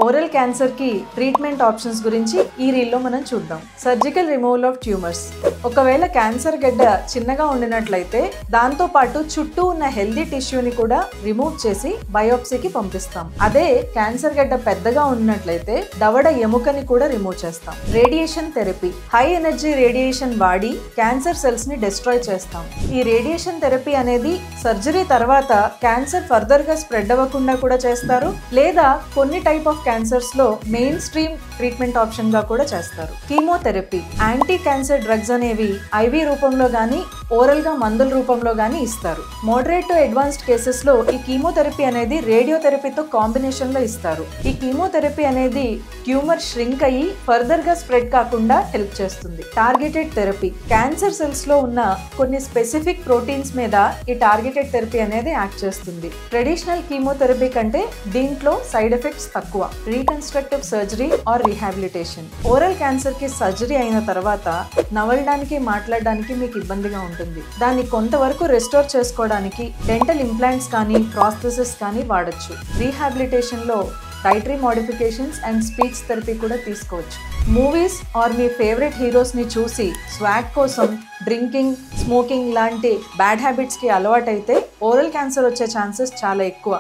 Oral cancer కి treatment options గురించి ఈ రీల్లో మనం చూద్దాం. Surgical removal of tumours. ఒకవేళ క్యాన్సర్ గడ్డ చిన్నగా ఉండినట్లయితే దాంతో పాటు చుట్టూ ఉన్న హెల్దీ టిష్యూని కూడా రిమూవ్ చేసి బయోప్సీకి పంపిస్తాం. అదే క్యాన్సర్ గడ్డ పెద్దగా ఉన్నట్లయితే దవడ ఎముకని కూడా రిమూవ్ చేస్తాం. Radiation therapy. High energy radiation వాడి క్యాన్సర్ సెల్స్ ని డిస్ట్రాయ్ చేస్తాం. ఈ రేడియేషన్ థెరపీ అనేది సర్జరీ తర్వాత క్యాన్సర్ ఫర్దర్ గా స్ప్రెడ్ అవ్వకుండా కూడా చేస్తారు, లేదా కొన్ని టైప్ ఆఫ్ క్యాన్సర్స్ లో మెయిన్ స్ట్రీమ్ ట్రీట్మెంట్ ఆప్షన్ గా కూడా చేస్తారు. కీమోథెరపీ. యాంటీ క్యాన్సర్ డ్రగ్స్ అనేవి ఐవీ రూపంలో గానీ ఓరల్ గా మందుల రూపంలో గానీ ఇస్తారు. మోడరేట్ టు అడ్వాన్స్డ్ కేసెస్ లో ఈ కీమోథెరపీ అనేది రేడియోథెరపీతో కాంబినేషన్ లో ఇస్తారు. ఈ కీమోథెరపీ అనేది ట్యూమర్ ష్రింక్ అయ్యి ఫర్దర్ గా స్ప్రెడ్ కాకుండా హెల్ప్ చేస్తుంది. Targeted therapy. క్యాన్సర్ సెల్స్ లో ఉన్న కొన్ని స్పెసిఫిక్ ప్రోటీన్స్ మీద ఈ టార్గెటెడ్ థెరపీ అనేది యాక్ట్ చేస్తుంది. ట్రెడిషనల్ కీమోథెరపీ కంటే దీంట్లో సైడ్ ఎఫెక్ట్స్ తక్కువ. Reconstructive surgery or rehabilitation. Oral cancer కి సర్జరీ అయిన తర్వాత నవలడానికి మాట్లాడడానికి మీకు ఇబ్బందిగా ఉంటుంది. దాన్ని కొంతవరకు రెస్టోర్ చేసుకోవడానికి డెంటల్ ఇంప్లాంట్స్ కానీ ప్రాస్థెసిస్ కానీ వాడచ్చు. రీహాబిలిటేషన్ లో dietary modifications and speech therapy కూడా తీసుకోవచ్చు. మూవీస్ ఆర్ మీ ఫేవరెట్ హీరోస్ ని చూసి స్వాగ్ కోసం డ్రింకింగ్, స్మోకింగ్ లాంటి బ్యాడ్ హ్యాబిట్స్ కి అలవాటైతే ఓరల్ క్యాన్సర్ వచ్చే ఛాన్సెస్ చాలా ఎక్కువ.